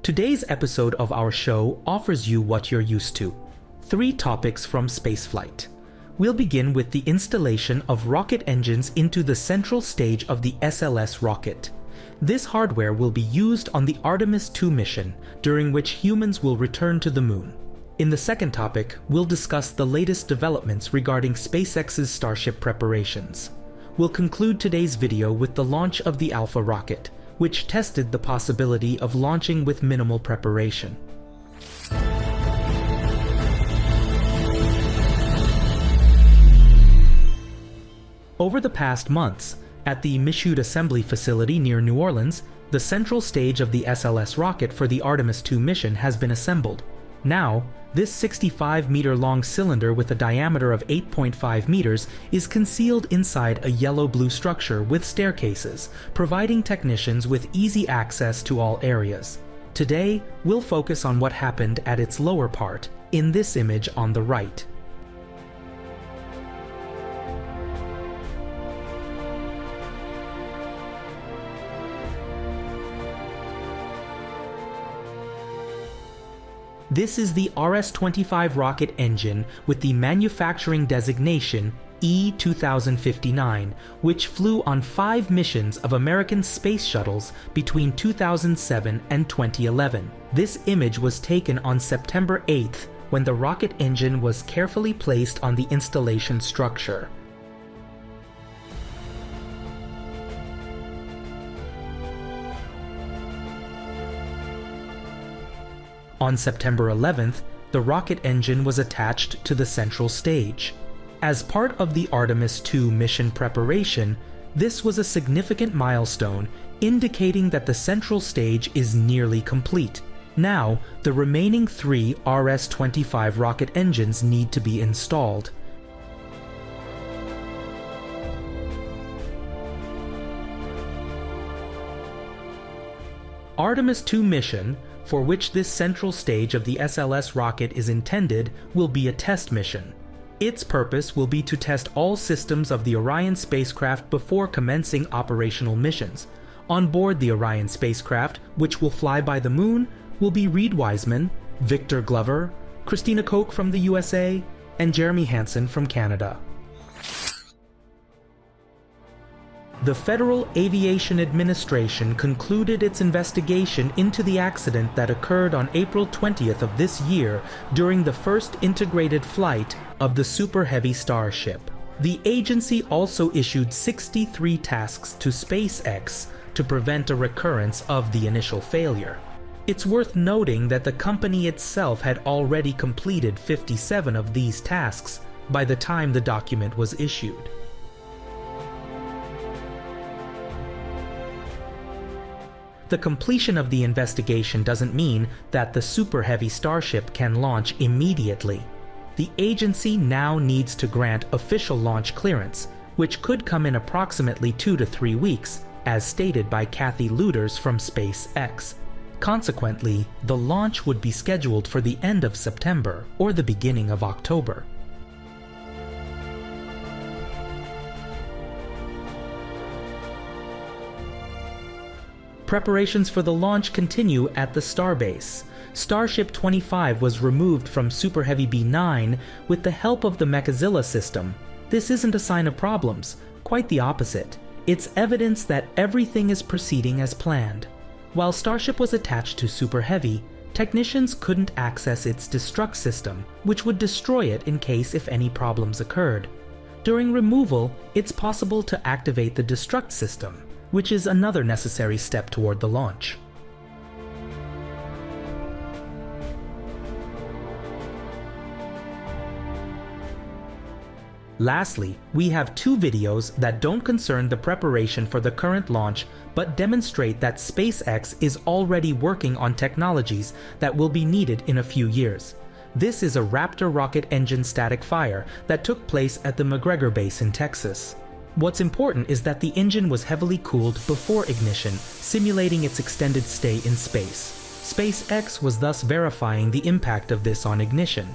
Today's episode of our show offers you what you're used to. 3 topics from spaceflight. We'll begin with the installation of rocket engines into the central stage of the SLS rocket. This hardware will be used on the Artemis 2 mission, during which humans will return to the moon. In the second topic, we'll discuss the latest developments regarding SpaceX's Starship preparations. We'll conclude today's video with the launch of the Alpha rocket, which tested the possibility of launching with minimal preparation. Over the past months, at the Michoud Assembly Facility near New Orleans, the central stage of the SLS rocket for the Artemis 2 mission has been assembled. Now, this 65-meter-long cylinder with a diameter of 8.5 meters is concealed inside a yellow-blue structure with staircases, providing technicians with easy access to all areas. Today, we'll focus on what happened at its lower part, in this image on the right. This is the RS-25 rocket engine with the manufacturing designation E-2059, which flew on 5 missions of American space shuttles between 2007 and 2011. This image was taken on September 8th, when the rocket engine was carefully placed on the installation structure. On September 11th, the rocket engine was attached to the central stage. As part of the Artemis 2 mission preparation, this was a significant milestone, indicating that the central stage is nearly complete. Now, the remaining 3 RS-25 rocket engines need to be installed. Artemis 2 mission, for which this central stage of the SLS rocket is intended, will be a test mission. Its purpose will be to test all systems of the Orion spacecraft before commencing operational missions. On board the Orion spacecraft, which will fly by the moon, will be Reed Wiseman, Victor Glover, Christina Koch from the USA, and Jeremy Hansen from Canada. The Federal Aviation Administration concluded its investigation into the accident that occurred on April 20th of this year during the first integrated flight of the Super Heavy Starship. The agency also issued 63 tasks to SpaceX to prevent a recurrence of the initial failure. It's worth noting that the company itself had already completed 57 of these tasks by the time the document was issued. The completion of the investigation doesn't mean that the Super Heavy Starship can launch immediately. The agency now needs to grant official launch clearance, which could come in approximately 2 to 3 weeks, as stated by Kathy Lueders from SpaceX. Consequently, the launch would be scheduled for the end of September or the beginning of October. Preparations for the launch continue at the Starbase. Starship 25 was removed from Super Heavy B9 with the help of the Mechazilla system. This isn't a sign of problems, quite the opposite. It's evidence that everything is proceeding as planned. While Starship was attached to Super Heavy, technicians couldn't access its destruct system, which would destroy it in case if any problems occurred. During removal, it's possible to activate the destruct system, which is another necessary step toward the launch. Lastly, we have 2 videos that don't concern the preparation for the current launch, but demonstrate that SpaceX is already working on technologies that will be needed in a few years. This is a Raptor rocket engine static fire that took place at the McGregor base in Texas. What's important is that the engine was heavily cooled before ignition, simulating its extended stay in space. SpaceX was thus verifying the impact of this on ignition.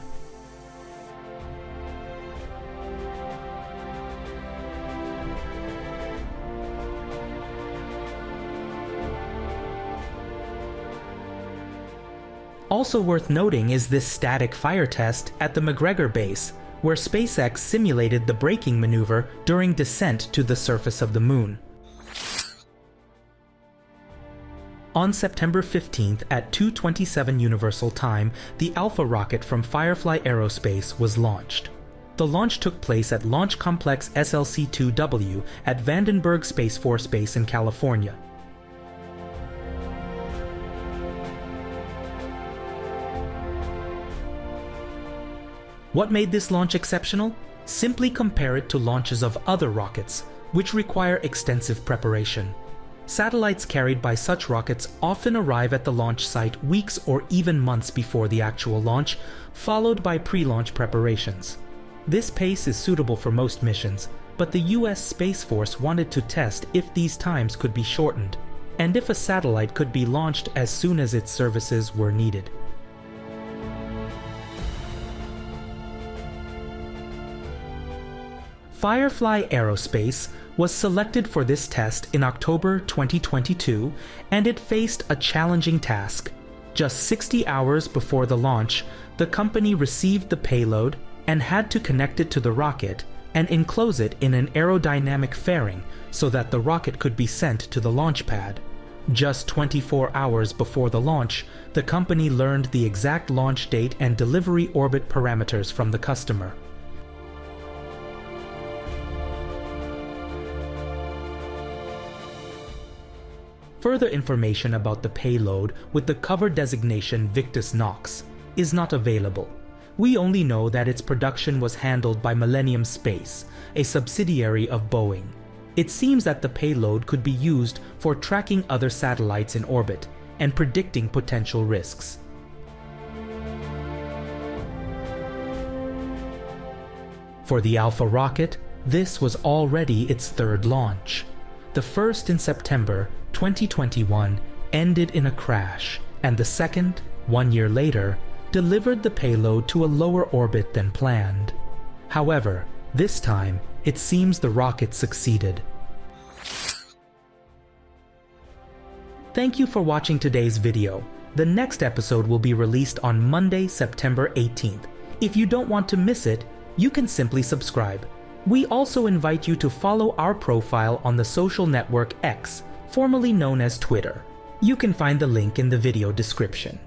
Also worth noting is this static fire test at the McGregor base, where SpaceX simulated the braking maneuver during descent to the surface of the Moon. On September 15th at 2:27 Universal Time, the Alpha rocket from Firefly Aerospace was launched. The launch took place at Launch Complex SLC-2W at Vandenberg Space Force Base in California. What made this launch exceptional? Simply compare it to launches of other rockets, which require extensive preparation. Satellites carried by such rockets often arrive at the launch site weeks or even months before the actual launch, followed by pre-launch preparations. This pace is suitable for most missions, but the US Space Force wanted to test if these times could be shortened, and if a satellite could be launched as soon as its services were needed. Firefly Aerospace was selected for this test in October 2022, and it faced a challenging task. Just 60 hours before the launch, the company received the payload and had to connect it to the rocket and enclose it in an aerodynamic fairing so that the rocket could be sent to the launch pad. Just 24 hours before the launch, the company learned the exact launch date and delivery orbit parameters from the customer. Further information about the payload with the cover designation Victus Nox is not available. We only know that its production was handled by Millennium Space, a subsidiary of Boeing. It seems that the payload could be used for tracking other satellites in orbit and predicting potential risks. For the Alpha rocket, this was already its third launch. The first in September 2021 ended in a crash, and the second, 1 year later, delivered the payload to a lower orbit than planned. However, this time, it seems the rocket succeeded. Thank you for watching today's video. The next episode will be released on Monday, September 18th. If you don't want to miss it, you can simply subscribe. We also invite you to follow our profile on the social network X, formerly known as Twitter. You can find the link in the video description.